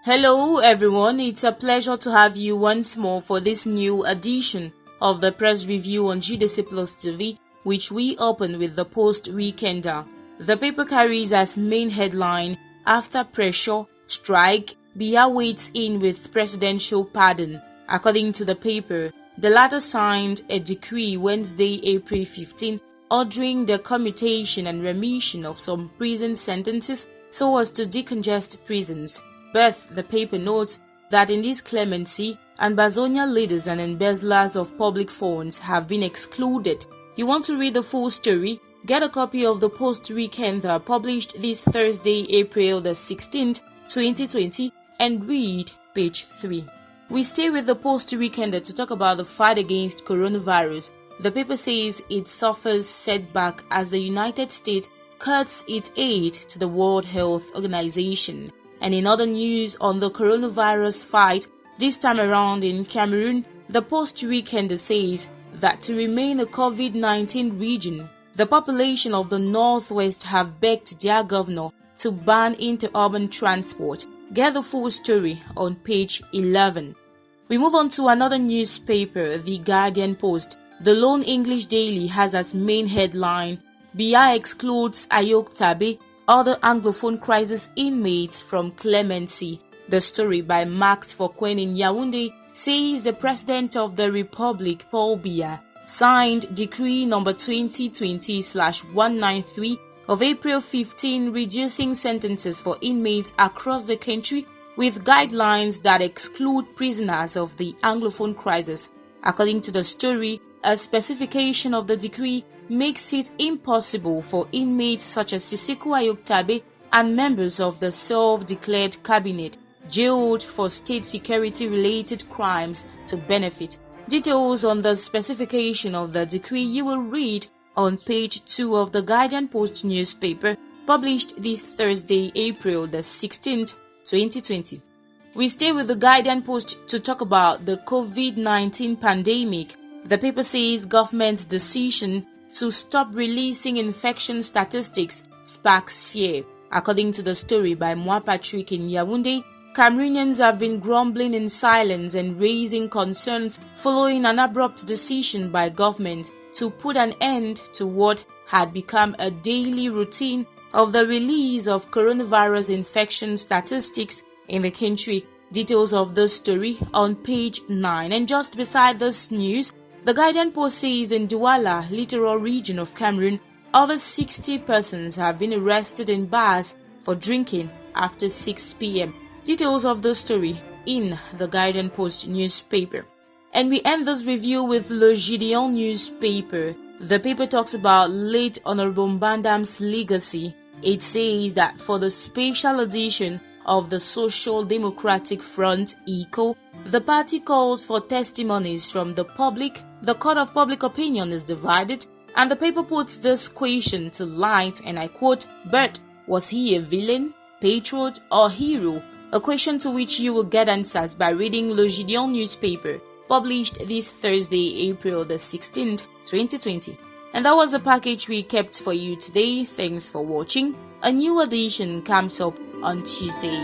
Hello everyone, it's a pleasure to have you once more for this new edition of the press review on JDCplus TV, which we open with the Post Weekender. The paper carries as main headline, "After pressure, strike, Biya waits in with presidential pardon." According to the paper, the latter signed a decree Wednesday, April 15, ordering the commutation and remission of some prison sentences so as to decongest prisons. But the paper notes that in this clemency, Ambazonia leaders and embezzlers of public funds have been excluded. You want to read the full story? Get a copy of the Post Weekender published this Thursday, April the 16th, 2020 and read page 3. We stay with the Post Weekender to talk about the fight against coronavirus. The paper says it suffers setback as the United States cuts its aid to the World Health Organization. And in other news on the coronavirus fight, this time around in Cameroon, the Post Weekender says that to remain a COVID-19 region, the population of the Northwest have begged their governor to ban interurban transport. Get the full story on page 11. We move on to another newspaper, The Guardian Post. The Lone English Daily has as main headline, "Biya excludes Ayok Tabe, other Anglophone crisis inmates from clemency." The story by Max Fokwen in Yaoundé says the President of the Republic, Paul Biya, signed Decree number 2020/193 of April 15 reducing sentences for inmates across the country with guidelines that exclude prisoners of the Anglophone crisis. According to the story, a specification of the decree makes it impossible for inmates such as Sisiku Ayok Tabe and members of the self-declared cabinet jailed for state security-related crimes to benefit. Details on the specification of the decree you will read on page 2 of the Guardian Post newspaper, published this Thursday, April the 16th, 2020. We stay with the Guardian Post to talk about the COVID-19 pandemic. The paper says government's decision to stop releasing infection statistics sparks fear. According to the story by Moi Patrick in Yaoundé, Cameroonians have been grumbling in silence and raising concerns following an abrupt decision by government to put an end to what had become a daily routine of the release of coronavirus infection statistics in the country. Details of the story on page 9. And just beside this news, the Guardian Post says in Douala, littoral region of Cameroon, over 60 persons have been arrested in bars for drinking after 6 p.m. Details of the story in the Guardian Post newspaper. And we end this review with Le Gideon newspaper. The paper talks about late Honorable Mbandam's legacy. It says that for the special edition of the Social Democratic Front, ECO, the party calls for testimonies from the public. The court of public opinion is divided, and the paper puts this question to light, and I quote, "But was he a villain, patriot, or hero?" A question to which you will get answers by reading Le Gideon newspaper, published this Thursday, April the 16th, 2020. And that was the package we kept for you today. Thanks for watching. A new edition comes up on Tuesday.